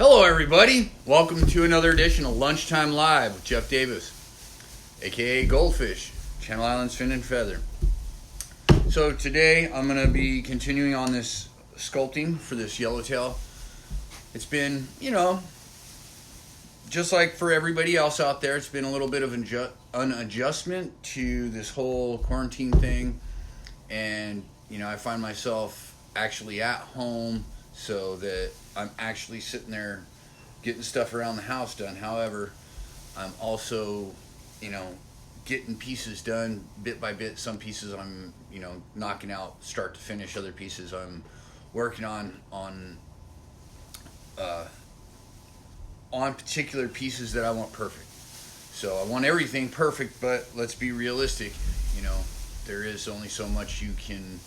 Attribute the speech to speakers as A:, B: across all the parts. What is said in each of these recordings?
A: Hello everybody, welcome to another edition of Lunchtime Live with Jeff Davis, aka Goldfish, Channel Islands Fin and Feather. So today I'm going to be continuing on this sculpting for this yellowtail. It's been, just like for everybody else out there, it's been a little bit of an adjustment to this whole quarantine thing. And, I find myself actually at home so that I'm actually sitting there getting stuff around the house done. However, I'm also, getting pieces done bit by bit. Some pieces I'm, knocking out start to finish. Other pieces I'm working on particular pieces that I want perfect. So I want everything perfect, but let's be realistic. There is only so much you can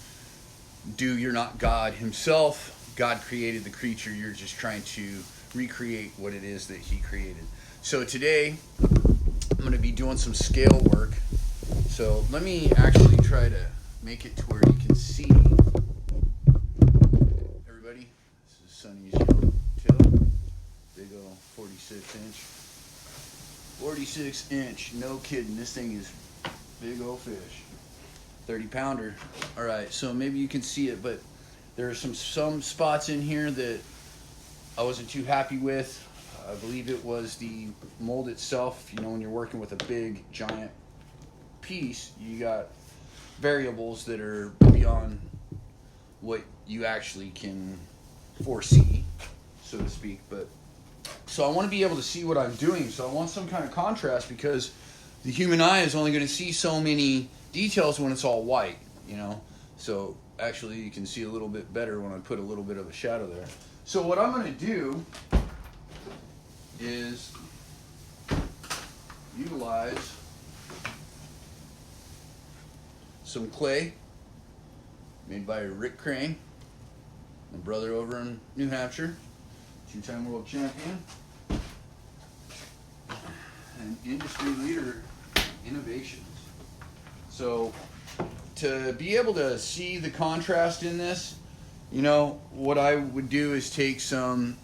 A: do. You're not God himself. God created the creature. You're just trying to recreate what it is that he created. So today I'm going to be doing some scale work. So let me actually try to make it to where you can see. Everybody, this is Sonny's yellowtail. Big old 46 inch, no kidding. This thing is big old fish. 30 pounder. All right, so maybe you can see it, but there are some spots in here that I wasn't too happy with. I believe it was the mold itself. When you're working with a big, giant piece, you got variables that are beyond what you actually can foresee, so to speak. So I want to be able to see what I'm doing. So I want some kind of contrast because the human eye is only going to see so many details when it's all white, So actually you can see a little bit better when I put a little bit of a shadow there. So what I'm going to do is utilize some clay made by Rick Crane, my brother over in New Hampshire, two-time world champion, and industry leader innovations. So to be able to see the contrast in this, what I would do is take some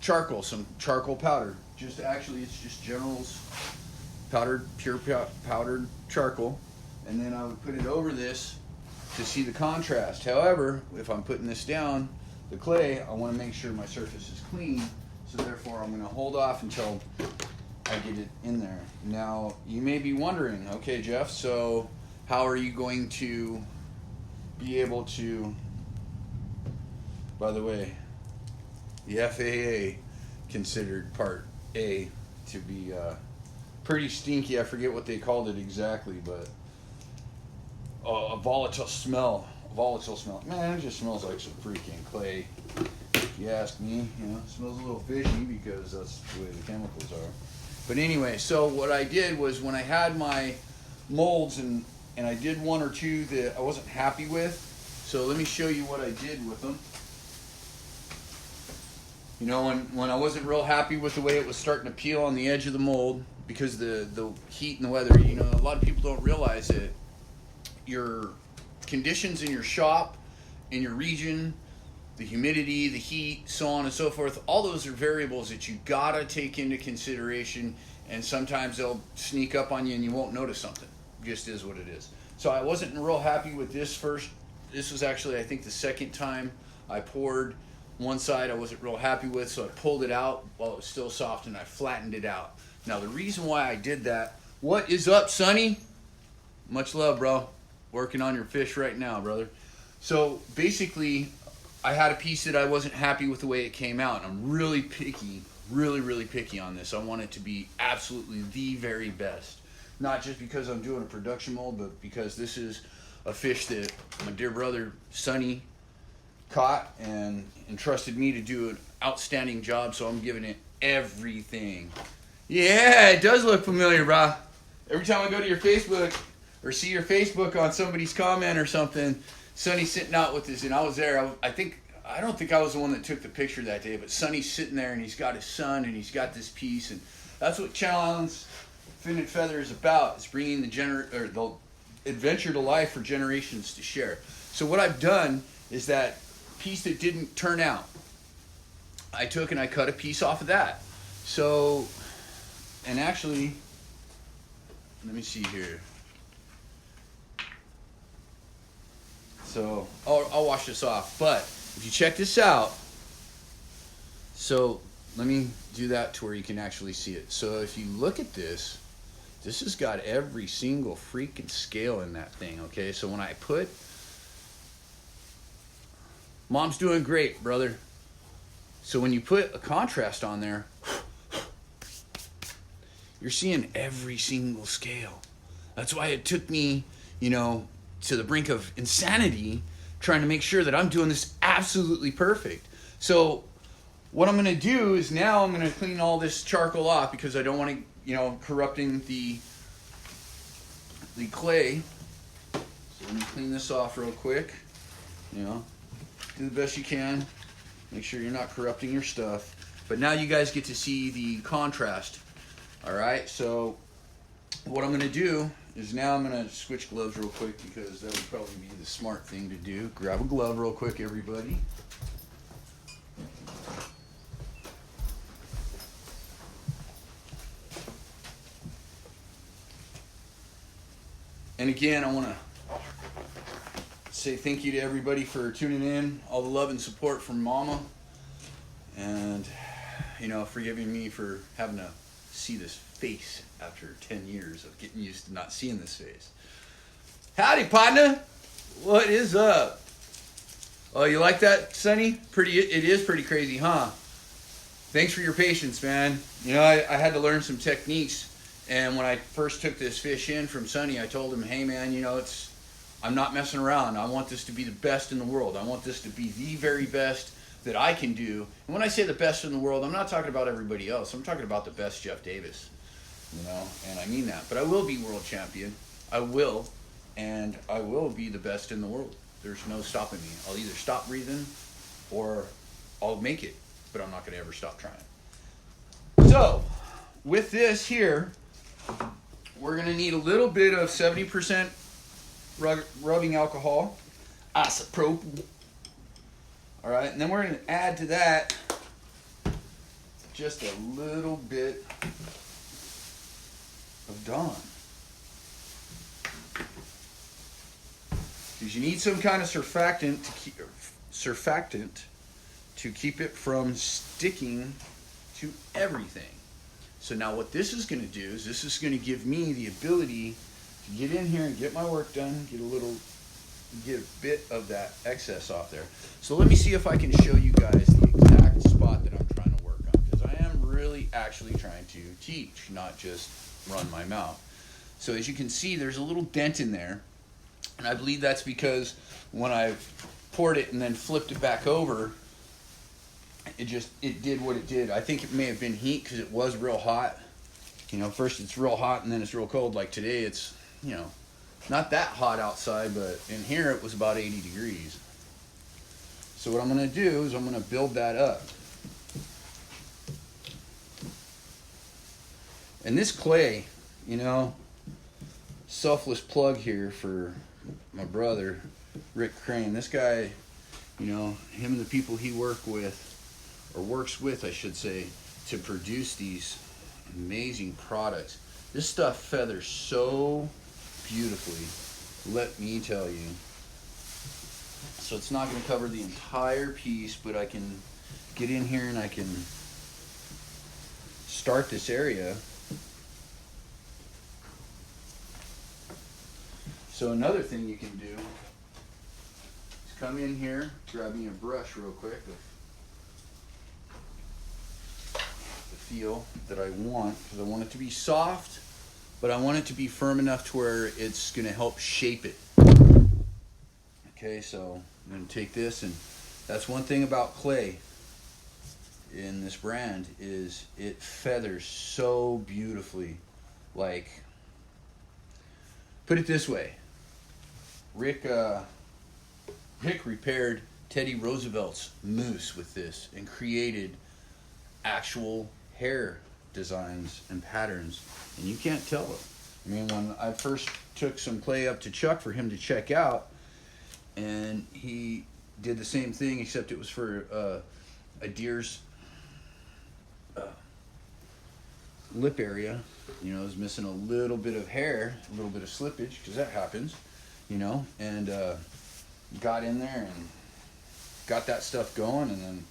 A: charcoal powder. It's just General's pure powdered charcoal, and then I would put it over this to see the contrast. However, if I'm putting this down, the clay, I want to make sure my surface is clean, so therefore I'm going to hold off until I get it in there. Now, you may be wondering, okay, Jeff, so how are you going to be able to, by the way, the FAA considered Part A to be pretty stinky. I forget what they called it exactly, but a volatile smell. Man, it just smells like some freaking clay. If you ask me, it smells a little fishy because that's the way the chemicals are. But anyway, so what I did was when I had my molds and I did one or two that I wasn't happy with. So let me show you what I did with them. When I wasn't real happy with the way it was starting to peel on the edge of the mold because the heat and the weather, a lot of people don't realize that your conditions in your shop, in your region, the humidity, the heat, so on and so forth, all those are variables that you gotta take into consideration, and sometimes they'll sneak up on you and you won't notice something. Just is what it is. So I wasn't real happy with this first. This was actually, I think, the second time I poured. One side I wasn't real happy with, so I pulled it out while it was still soft and I flattened it out. Now the reason why I did that, what is up, Sonny? Much love, bro. Working on your fish right now, brother. So basically, I had a piece that I wasn't happy with the way it came out, and I'm really picky, really picky on this. I want it to be absolutely the very best. Not just because I'm doing a production mold, but because this is a fish that my dear brother Sonny caught and entrusted me to do an outstanding job, so I'm giving it everything. Yeah, it does look familiar, brah. Every time I go to your Facebook or see your Facebook on somebody's comment or something, Sonny's sitting out with this, and I was there. I don't think I was the one that took the picture that day, but Sonny's sitting there and he's got his son and he's got this piece, and that's what Channel Islands Fin and Feather is about. It's bringing the adventure to life for generations to share. So what I've done is that piece that didn't turn out, I took and I cut a piece off of that. So, and actually, let me see here. So, I'll wash this off. But if you check this out, so let me do that to where you can actually see it. So if you look at this, this has got every single freaking scale in that thing, okay? So when I put, mom's doing great, brother. So when you put a contrast on there, you're seeing every single scale. That's why it took me, you know, to the brink of insanity trying to make sure that I'm doing this absolutely perfect. So what I'm going to do is now I'm going to clean all this charcoal off because I don't want to, you know, corrupting the clay. So let me clean this off real quick. You know, do the best you can. Make sure you're not corrupting your stuff. But now you guys get to see the contrast. All right, so what I'm going to do is now I'm going to switch gloves real quick because that would probably be the smart thing to do. Grab a glove real quick, everybody. And again, I want to say thank you to everybody for tuning in, all the love and support from Mama, and, you know, forgiving me for having to see this face after 10 years of getting used to not seeing this face. Howdy, partner. What is up? Oh, you like that, Sonny? It is pretty crazy, huh? Thanks for your patience, man. You know, I had to learn some techniques. And when I first took this fish in from Sonny, I told him, hey man, you know, I'm not messing around. I want this to be the best in the world. I want this to be the very best that I can do. And when I say the best in the world, I'm not talking about everybody else. I'm talking about the best Jeff Davis, you know, and I mean that. But I will be world champion. I will, and I will be the best in the world. There's no stopping me. I'll either stop breathing or I'll make it, but I'm not going to ever stop trying. So, with this here, we're going to need a little bit of 70% rubbing alcohol, isopropyl. All right, and then we're going to add to that just a little bit of Dawn. Because you need some kind of surfactant to keep it from sticking to everything. So now what this is going to do is this is going to give me the ability to get in here and get my work done, get a bit of that excess off there. So let me see if I can show you guys the exact spot that I'm trying to work on, because I am really actually trying to teach, not just run my mouth. So as you can see, there's a little dent in there, and I believe that's because when I poured it and then flipped it back over, it did what it did. I think it may have been heat because it was real hot. You know, first it's real hot and then it's real cold. Like today it's, you know, not that hot outside, but in here it was about 80 degrees. So what I'm going to do is I'm going to build that up. And this clay, you know, selfless plug here for my brother, Rick Crane. This guy, you know, him and the people he works with, I should say, to produce these amazing products. This stuff feathers so beautifully, let me tell you. So it's not going to cover the entire piece, but I can get in here and I can start this area. So another thing you can do is come in here, grab me a brush real quick of the feel that I want, because I want it to be soft, but I want it to be firm enough to where it's going to help shape it. Okay, so I'm going to take this, and that's one thing about clay in this brand is it feathers so beautifully. Like, put it this way, Rick repaired Teddy Roosevelt's moose with this and created actual hair designs and patterns, and you can't tell it. I mean, when I first took some clay up to Chuck for him to check out, and he did the same thing, except it was for a deer's lip area, you know, is missing a little bit of hair, a little bit of slippage, because that happens, you know, and got in there and got that stuff going, and then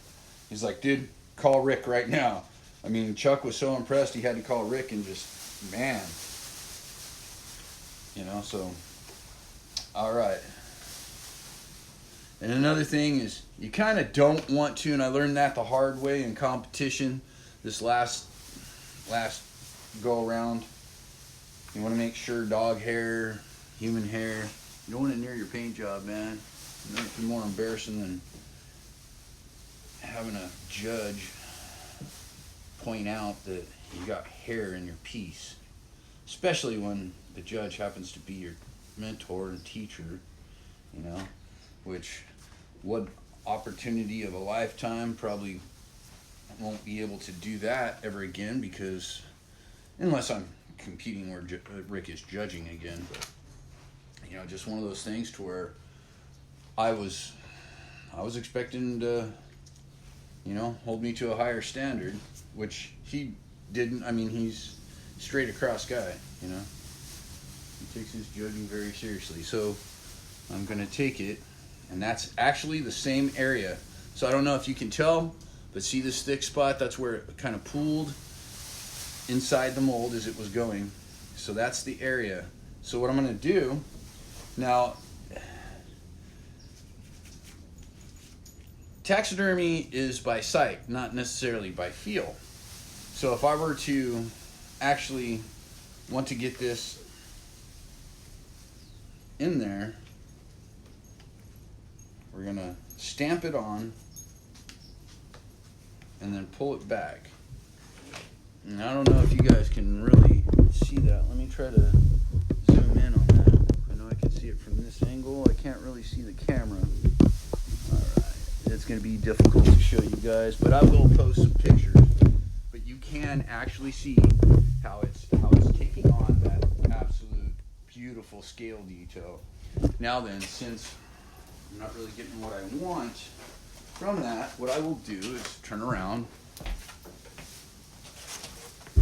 A: he's like, dude, call Rick right now. I mean, Chuck was so impressed he had to call Rick, and just, man, you know, so, all right. And another thing is, you kind of don't want to, and I learned that the hard way in competition this last go around. You want to make sure dog hair, human hair, you don't want it near your paint job, man. Nothing more embarrassing than having a judge point out that you got hair in your piece, especially when the judge happens to be your mentor and teacher, you know, which what opportunity of a lifetime, probably won't be able to do that ever again, because unless I'm competing where Rick is judging again, but you know, just one of those things to where I was expecting to, you know, hold me to a higher standard, which he didn't. I mean, he's straight across guy, you know. He takes his judging very seriously. So I'm going to take it, and that's actually the same area. So I don't know if you can tell, but see this thick spot? That's where it kind of pooled inside the mold as it was going. So that's the area. So what I'm going to do now, taxidermy is by sight, not necessarily by feel. So if I were to actually want to get this in there, we're gonna stamp it on and then pull it back. And I don't know if you guys can really see that. Let me try to zoom in on that. I know I can see it from this angle. I can't really see the camera. Alright, it's gonna be difficult to show you guys, but I will post some pictures. But you can actually see how it's taking on that absolute beautiful scale detail. Now then, since I'm not really getting what I want from that, what I will do is turn around. I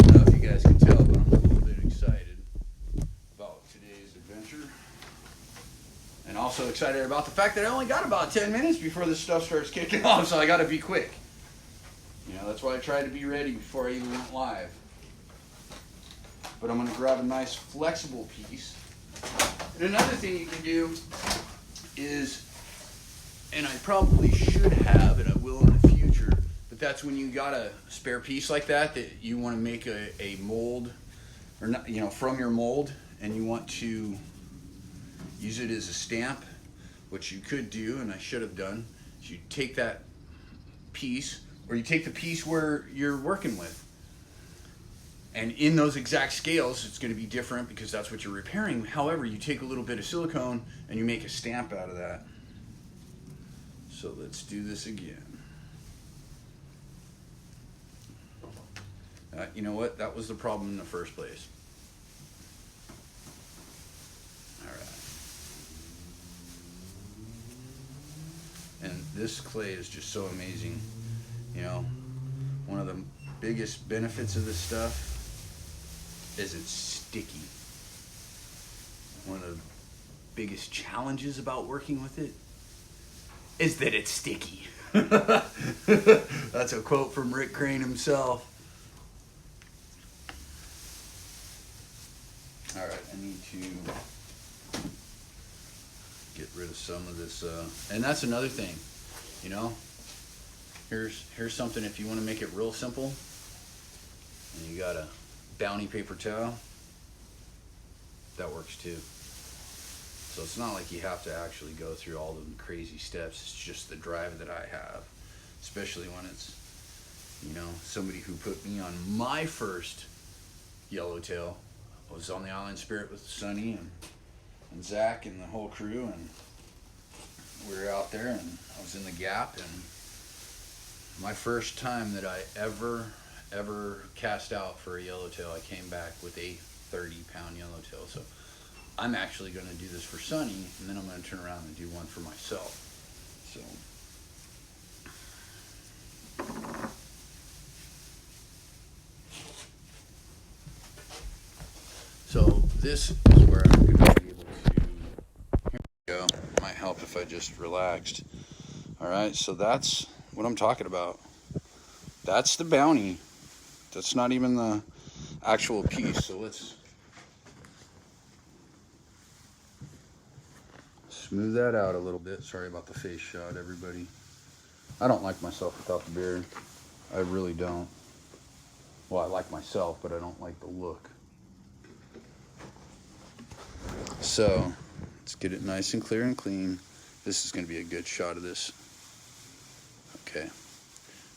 A: don't know if you guys can tell, but I'm a little bit excited about today's adventure. And also excited about the fact that I only got about 10 minutes before this stuff starts kicking off, so I gotta be quick. You know, that's why I tried to be ready before I even went live. But I'm gonna grab a nice flexible piece. And another thing you can do is, and I probably should have, and I will in the future, but that's when you got a spare piece like that you want to make a mold, or not, you know, from your mold, and you want to use it as a stamp. What you could do, and I should have done, is you take that piece, or you take the piece where you're working with, and in those exact scales, it's going to be different because that's what you're repairing. However, you take a little bit of silicone and you make a stamp out of that. So let's do this again. You know what? That was the problem in the first place. All right. And this clay is just so amazing. You know, one of the biggest benefits of this stuff is it's sticky. One of the biggest challenges about working with it is that it's sticky. That's a quote from Rick Crane himself. All right, I need to get rid of some of this, and that's another thing, you know. Here's something if you want to make it real simple, and you got a bounty paper towel, that works too. So it's not like you have to actually go through all the crazy steps. It's just the drive that I have, especially when it's, you know, somebody who put me on my first yellowtail. I was on the Island Spirit with Sonny and Zach and the whole crew, and we were out there, and I was in the Gap, and my first time that I ever cast out for a yellowtail, I came back with a 30-pound yellowtail. So I'm actually going to do this for Sonny, and then I'm going to turn around and do one for myself. So So this is where I'm going to be able to, here we go, might help if I just relaxed. All right, so that's what I'm talking about. That's the bounty. That's not even the actual piece. So let's smooth that out a little bit. Sorry about the face shot, everybody. I don't like myself without the beard. I really don't. Well, I like myself, but I don't like the look. So let's get it nice and clear and clean. This is going to be a good shot of this. Okay.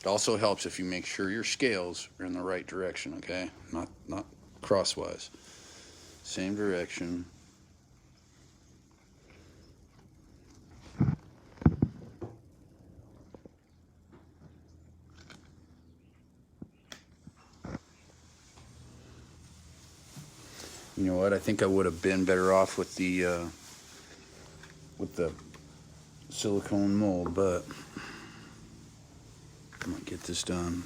A: It also helps if you make sure your scales are in the right direction, okay? Not crosswise. Same direction. You know what? I think I would have been better off with the silicone mold, but I'm gonna get this done.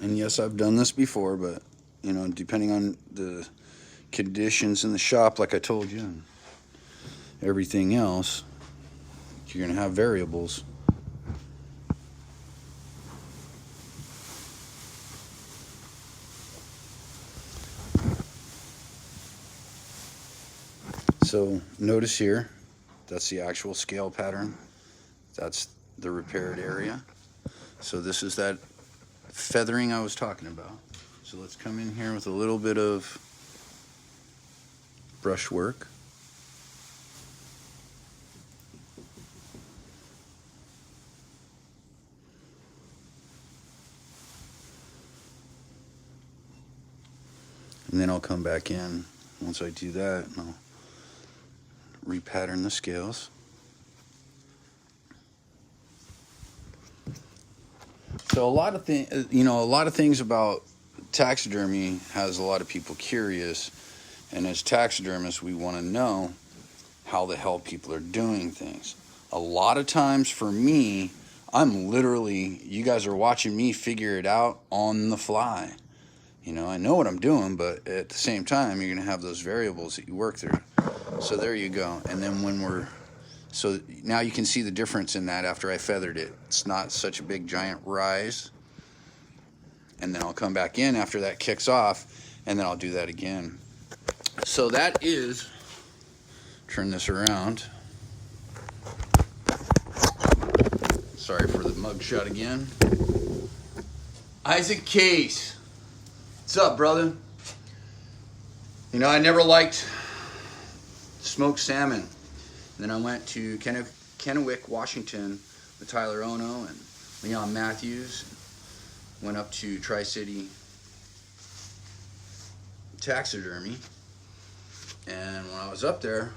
A: And yes, I've done this before, but you know, depending on the conditions in the shop, like I told you, and everything else, you're gonna have variables. So notice here, that's the actual scale pattern. That's the repaired area. So this is that feathering I was talking about. So let's come in here with a little bit of brush work. And then I'll come back in once I do that and I'll repattern the scales. So a lot of things about taxidermy has a lot of people curious, and as taxidermists we want to know how the hell people are doing things. A lot of times for me, you guys are watching me figure it out on the fly. You know, I know what I'm doing, but at the same time you're going to have those variables that you work through. So there you go. And then so now you can see the difference in that after I feathered it. It's not such a big giant rise. And then I'll come back in after that kicks off, and then I'll do that again. So that is, turn this around. Sorry for the mug shot again. Isaac Case. What's up, brother? You know, I never liked smoked salmon. And then I went to Kennewick, Washington with Tyler Ono and Leon Matthews. Went up to Tri-City Taxidermy. And when I was up there,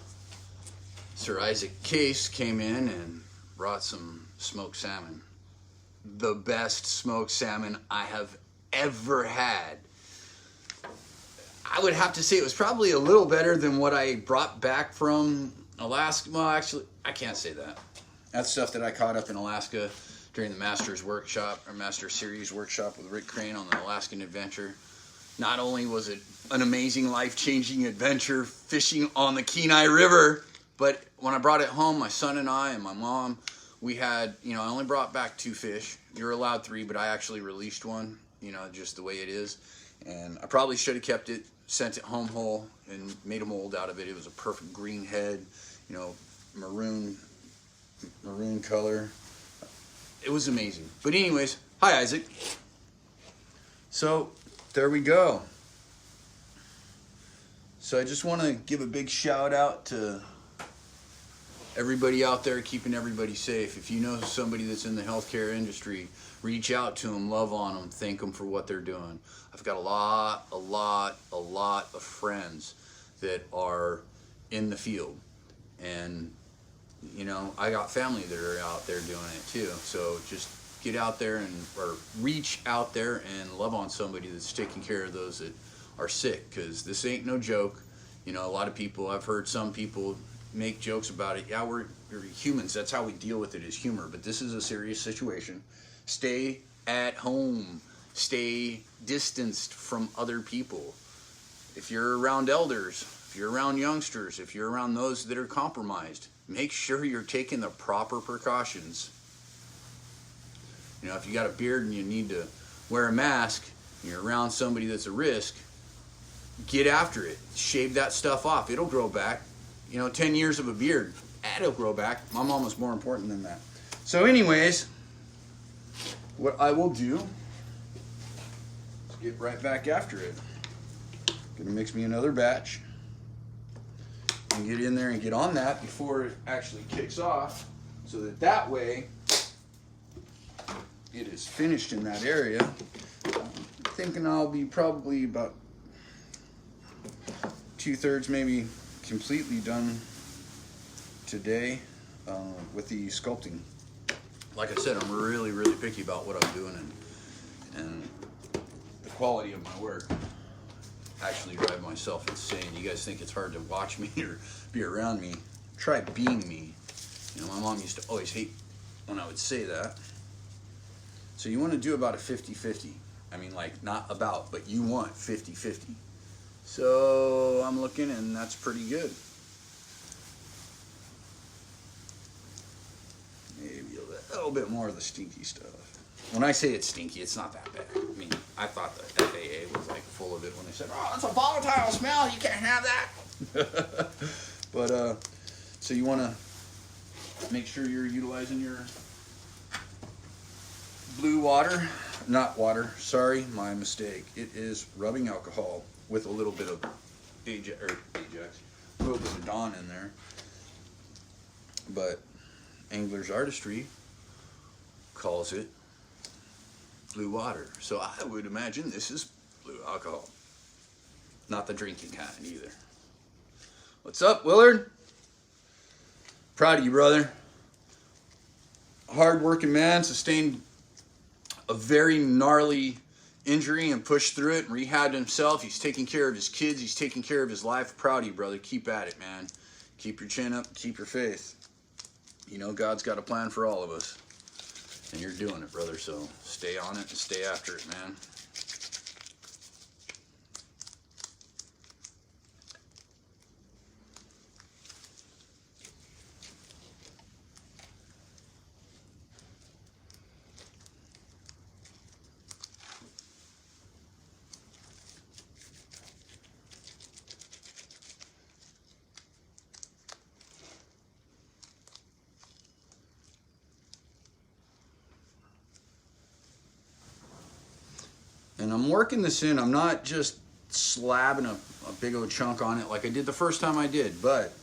A: Sir Isaac Case came in and brought some smoked salmon. The best smoked salmon I have ever had. I would have to say it was probably a little better than what I brought back from Alaska. Well, actually, I can't say that. That's stuff that I caught up in Alaska during the Masters workshop, or Master Series workshop with Rick Crane on the Alaskan Adventure. Not only was it an amazing, life-changing adventure fishing on the Kenai River, but when I brought it home, my son and I and my mom, we had, I only brought back 2 fish. You're allowed 3, but I actually released one, just the way it is. And I probably should have kept it, sent it home whole, and made a mold out of it. It was a perfect green head, maroon color. It was amazing. But anyways, hi Isaac. So there we go. So I just want to give a big shout out to everybody out there keeping everybody safe. If you know somebody that's in the healthcare industry, reach out to them, love on them, thank them for what they're doing. I've got a lot of friends that are in the field, and I got family that are out there doing it too. So just get out there or reach out there and love on somebody that's taking care of those that are sick, because this ain't no joke. A lot of people, I've heard some people make jokes about it. Yeah, we're humans. That's how we deal with it, is humor. But this is a serious situation. Stay at home. Stay distanced from other people. If you're around elders, if you're around youngsters, if you're around those that are compromised, make sure you're taking the proper precautions. You know, if you got a beard and you need to wear a mask, and you're around somebody that's a risk, get after it. Shave that stuff off. It'll grow back. You know, 10 years of a beard, it'll grow back. My mom was more important than that. So anyways, what I will do is get right back after it. Gonna mix me another batch and get in there and get on that before it actually kicks off, so that way it is finished in that area. I'm thinking I'll be probably about 2/3 maybe completely done today with the sculpting. Like I said, I'm really picky about what I'm doing, and the quality of my work actually drive myself insane. You guys think it's hard to watch me or be around me? Try being me. You know, my mom used to always hate when I would say that. So you want to do about a 50-50. I mean, like, not about, but you want 50-50. So I'm looking, and that's pretty good. Maybe a little bit more of the stinky stuff. When I say it's stinky, it's not that bad. I mean, I thought the FAA was like full of it when they said, "Oh, that's a volatile smell. You can't have that." But so you want to make sure you're utilizing your blue water, not water. Sorry, my mistake. It is rubbing alcohol with a little bit of Ajax, a little bit of Dawn in there. But Angler's Artistry calls it blue water. So I would imagine this is blue alcohol. Not the drinking kind either. What's up, Willard? Proud of you, brother. Hard working man, sustained a very gnarly injury and pushed through it and rehabbed himself. He's taking care of his kids. He's taking care of his life. Proud of you, brother. Keep at it, man. Keep your chin up. Keep your faith. You know, God's got a plan for all of us. And you're doing it, brother. So stay on it and stay after it, man. And I'm working this in. I'm not just slabbing a big old chunk on it like I did the first time I did. But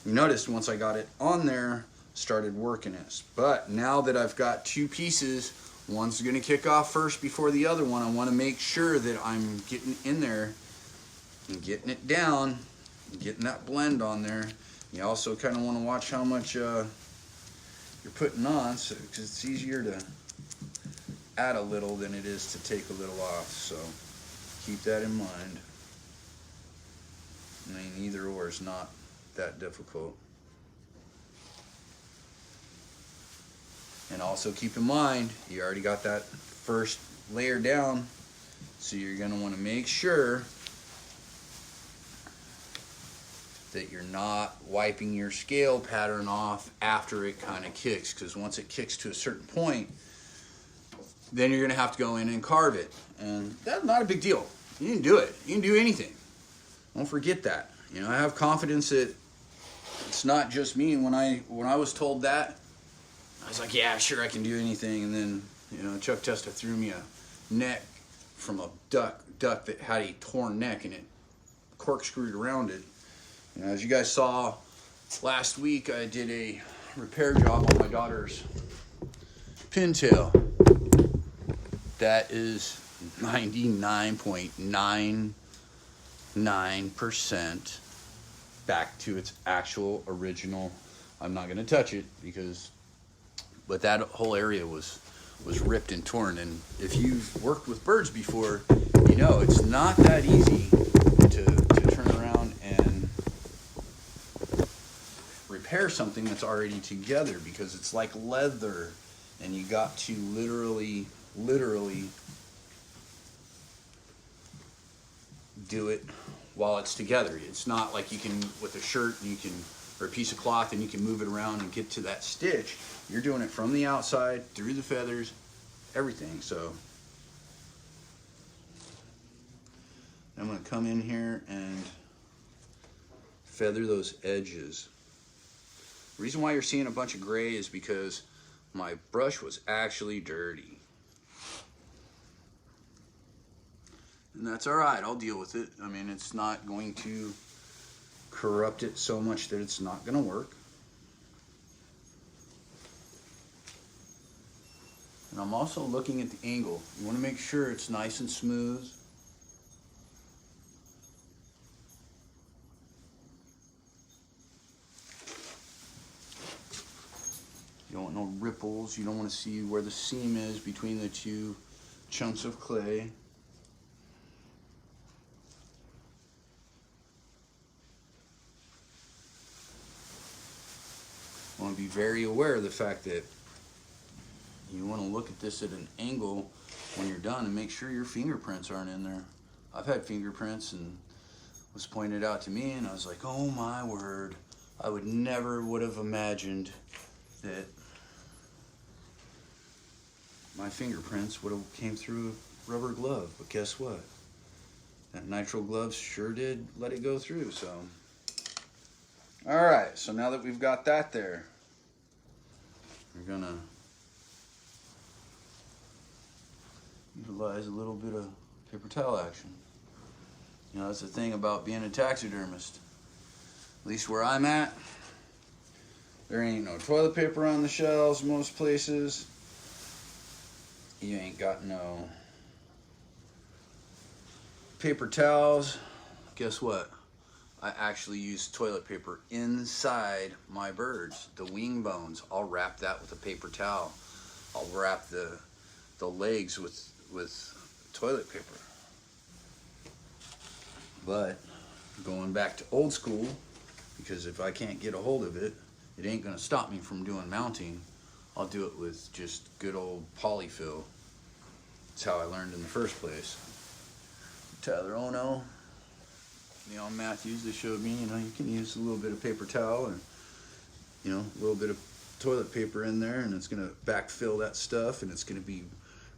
A: you noticed once I got it on there, started working it. But now that I've got two pieces, one's going to kick off first before the other one. I want to make sure that I'm getting in there and getting it down, and getting that blend on there. You also kind of want to watch how much you're putting on, so because it's easier to add a little than it is to take a little off, so keep that in mind. I mean, either or is not that difficult. And also keep in mind, you already got that first layer down, so you're going to want to make sure that you're not wiping your scale pattern off after it kind of kicks, because once it kicks to a certain point, then you're going to have to go in and carve it. And that's not a big deal. You can do it. You can do anything. Don't forget that. You know, I have confidence that it's not just me. When I was told that, I was like, yeah, sure, I can do anything. And then, you know, Chuck Testa threw me a neck from a duck that had a torn neck, and it corkscrewed around it. You know, as you guys saw last week, I did a repair job on my daughter's pintail. That is 99.99% back to its actual original. I'm not going to touch it but that whole area was ripped and torn. And if you've worked with birds before, you know it's not that easy to turn around and repair something that's already together, because it's like leather, and you got to literally do it while it's together. It's not like you can, with a shirt, you can, or a piece of cloth, and you can move it around and get to that stitch. You're doing it from the outside, through the feathers, everything. So I'm going to come in here and feather those edges. The reason why you're seeing a bunch of gray is because my brush was actually dirty. And that's all right, I'll deal with it. I mean, it's not going to corrupt it so much that it's not going to work. And I'm also looking at the angle. You want to make sure it's nice and smooth. You don't want no ripples. You don't want to see where the seam is between the two chunks of clay. You want to be very aware of the fact that you want to look at this at an angle when you're done and make sure your fingerprints aren't in there. I've had fingerprints and it was pointed out to me and I was like, oh my word, I would have imagined that my fingerprints would have came through a rubber glove. But guess what? That nitrile glove sure did let it go through. So all right, so now that we've got that there, we're gonna utilize a little bit of paper towel action. You know, that's the thing about being a taxidermist. At least where I'm at, there ain't no toilet paper on the shelves most places. You ain't got no paper towels. Guess what? I actually use toilet paper inside my birds, the wing bones. I'll wrap that with a paper towel. I'll wrap the legs with toilet paper. But going back to old school, because if I can't get a hold of it, it ain't gonna stop me from doing mounting. I'll do it with just good old polyfill. That's how I learned in the first place. Tyler Ono, Leon Matthews, they showed me, you know, you can use a little bit of paper towel and, you know, a little bit of toilet paper in there, and it's gonna backfill that stuff, and it's gonna be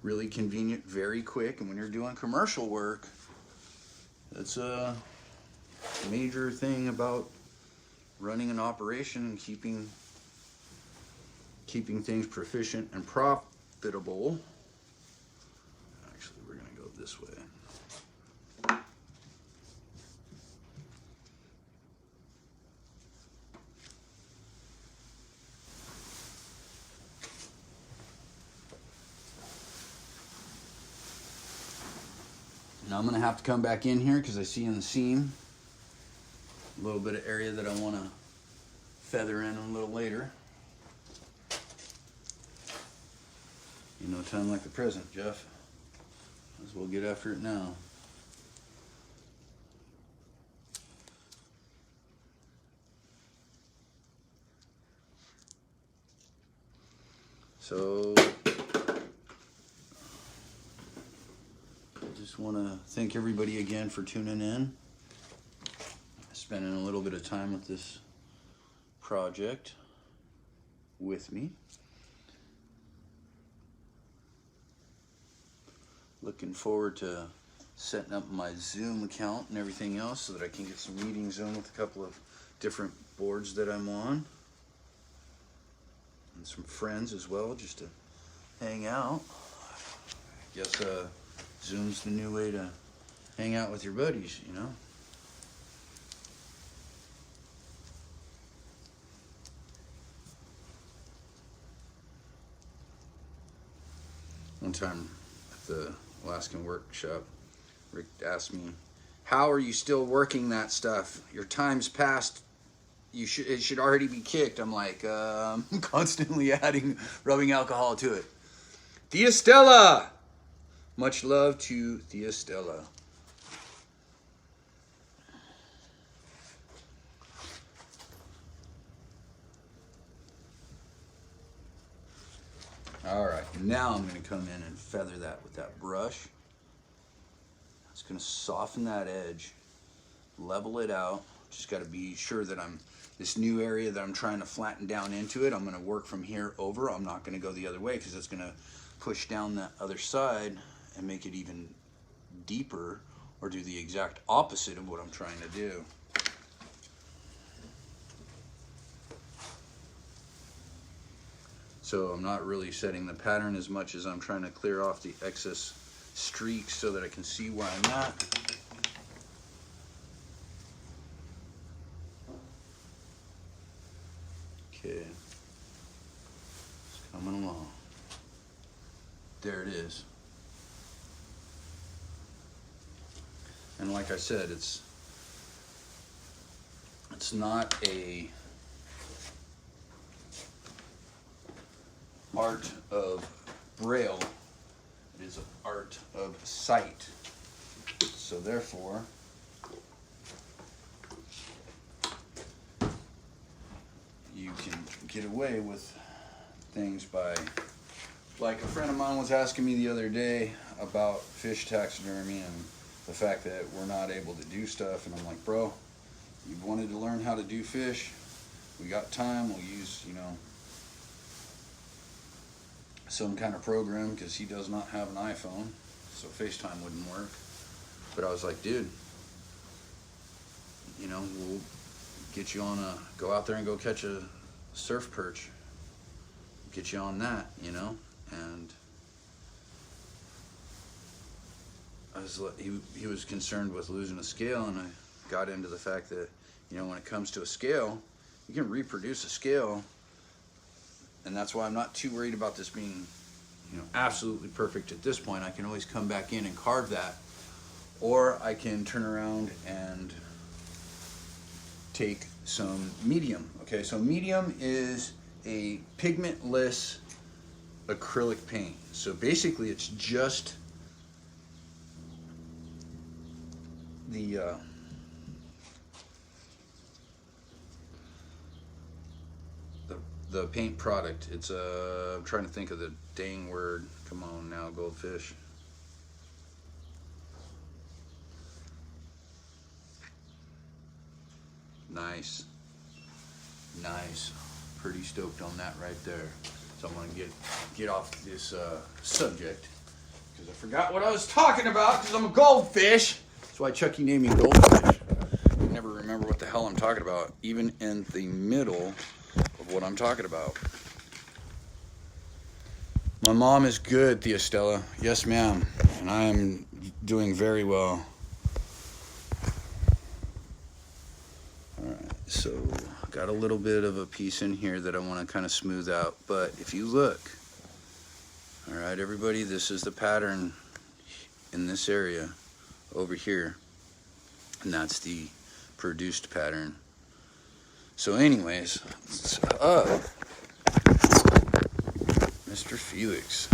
A: really convenient, very quick. And when you're doing commercial work, that's a major thing about running an operation and keeping things proficient and profitable. Actually, we're gonna go this way. Now I'm going to have to come back in here because I see in the seam a little bit of area that I want to feather in a little later. You know, time like the present, Jeff. Might as well get after it now. So just want to thank everybody again for tuning in, spending a little bit of time with this project with me. Looking forward to setting up my Zoom account and everything else so that I can get some meetings in with a couple of different boards that I'm on, and some friends as well, just to hang out. I guess Zoom's the new way to hang out with your buddies, you know? One time at the Alaskan workshop, Rick asked me, how are you still working that stuff? Your time's past. It should already be kicked. I'm like, I'm constantly rubbing alcohol to it. Thea Stella! Much love to Thea Stella. All right, now I'm going to come in and feather that with that brush. That's Just gonna soften that edge, level it out. Just gotta be sure that this new area that I'm trying to flatten down into it, I'm gonna work from here over. I'm not gonna go the other way because it's gonna push down that other side and make it even deeper, or do the exact opposite of what I'm trying to do. So I'm not really setting the pattern as much as I'm trying to clear off the excess streaks so that I can see where I'm at. Okay, it's coming along. There it is. And like I said, it's not a art of braille, it is an art of sight. So therefore, you can get away with things by, like a friend of mine was asking me the other day about fish taxidermy and the fact that we're not able to do stuff, and I'm like, bro, you've wanted to learn how to do fish, we got time, we'll use, you know, some kind of program, because he does not have an iPhone, so FaceTime wouldn't work. But I was like, dude, you know, we'll get you on go out there and go catch a surf perch, get you on that, you know. And he was concerned with losing a scale, and I got into the fact that, you know, when it comes to a scale, you can reproduce a scale. And that's why I'm not too worried about this being, you know, absolutely perfect at this point. I can always come back in and carve that, or I can turn around and take some medium. Okay, so medium is a pigmentless acrylic paint. So basically it's just the paint product. It's I'm trying to think of the dang word. Come on now, goldfish. Nice. Pretty stoked on that right there. So I'm gonna get off this subject, because I forgot what I was talking about, because I'm a goldfish. That's why Chucky named me Goldfish. I never remember what the hell I'm talking about, even in the middle of what I'm talking about. My mom is good, Thea Stella. Yes, ma'am. And I am doing very well. Alright, so got a little bit of a piece in here that I want to kind of smooth out. But if you look, alright everybody, this is the pattern in this area over here. And that's the produced pattern. So anyways, what's up, Mr. Felix?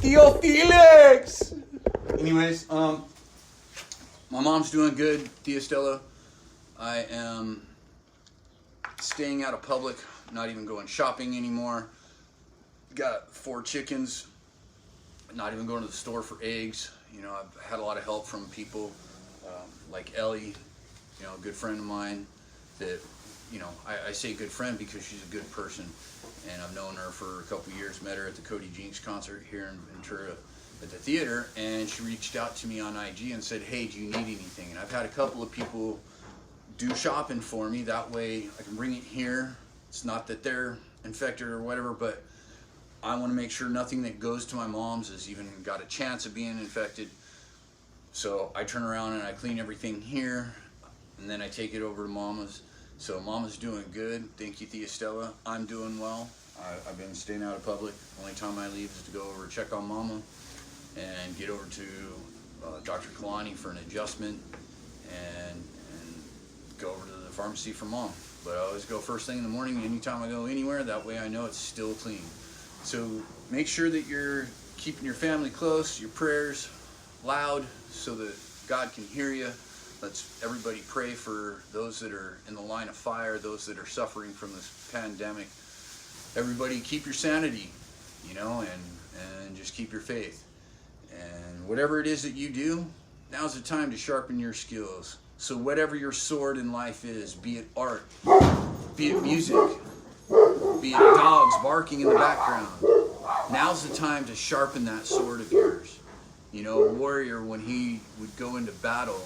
A: Theo Felix! Anyways, my mom's doing good, Thea Stella. I am staying out of public, not even going shopping anymore. Got 4 chickens, not even going to the store for eggs. You know, I've had a lot of help from people like Ellie, you know, a good friend of mine that, you know, I say good friend because she's a good person, and I've known her for a couple years. Met her at the Cody Jinks concert here in Ventura at the theater, and she reached out to me on IG and said, hey, do you need anything? And I've had a couple of people do shopping for me. That way I can bring it here. It's not that they're infected or whatever, but I want to make sure nothing that goes to my mom's has even got a chance of being infected. So I turn around and I clean everything here, and then I take it over to Mama's. So Mama's doing good. Thank you, Thea Stella. I'm doing well. I've been staying out of public. Only time I leave is to go over and check on Mama and get over to Dr. Kalani for an adjustment, and go over to the pharmacy for Mom. But I always go first thing in the morning anytime I go anywhere. That way I know it's still clean. So make sure that you're keeping your family close, your prayers loud, so that God can hear you. Let's everybody pray for those that are in the line of fire, those that are suffering from this pandemic. Everybody keep your sanity, you know, and and just keep your faith. And whatever it is that you do, now's the time to sharpen your skills. So whatever your sword in life is, be it art, be it music, be it dogs barking in the background, now's the time to sharpen that sword of yours. You know, a warrior, when he would go into battle,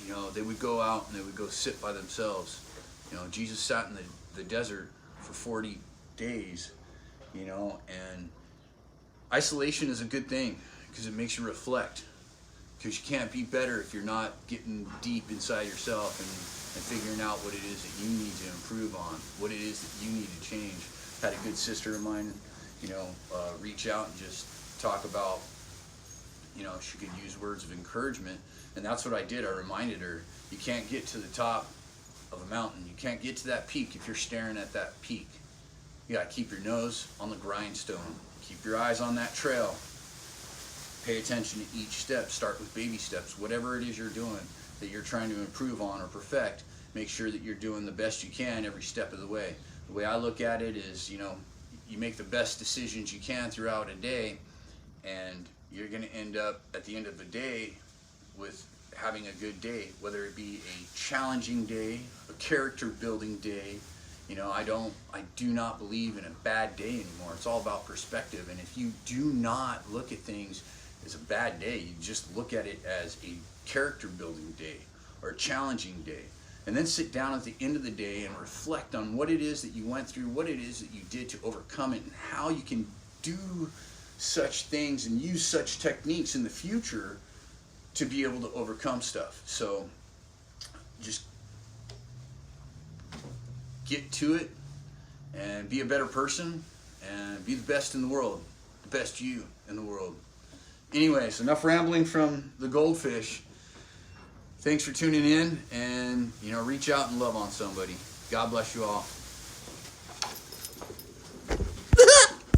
A: you know, they would go out and they would go sit by themselves. You know, Jesus sat in the desert for 40 days, you know, and isolation is a good thing because it makes you reflect. Because you can't be better if you're not getting deep inside yourself and figuring out what it is that you need to improve on, what it is that you need to change. Had a good sister of mine, you know, reach out and just talk about, you know, she could use words of encouragement. And that's what I did. I reminded her, you can't get to the top of a mountain. You can't get to that peak if you're staring at that peak. You gotta keep your nose on the grindstone. Keep your eyes on that trail. Pay attention to each step. Start with baby steps. Whatever it is you're doing that you're trying to improve on or perfect, make sure that you're doing the best you can every step of the way. The way I look at it is, you know, you make the best decisions you can throughout a day, and you're going to end up at the end of the day with having a good day, whether it be a challenging day, a character building day. You know, I do not believe in a bad day anymore. It's all about perspective. And if you do not look at things as a bad day, you just look at it as a character building day or a challenging day. And then sit down at the end of the day and reflect on what it is that you went through, what it is that you did to overcome it, and how you can do such things and use such techniques in the future to be able to overcome stuff. So just get to it and be a better person and be the best in the world, the best you in the world. Anyways, enough rambling from the goldfish. Thanks for tuning in, and, you know, reach out and love on somebody. God bless you all.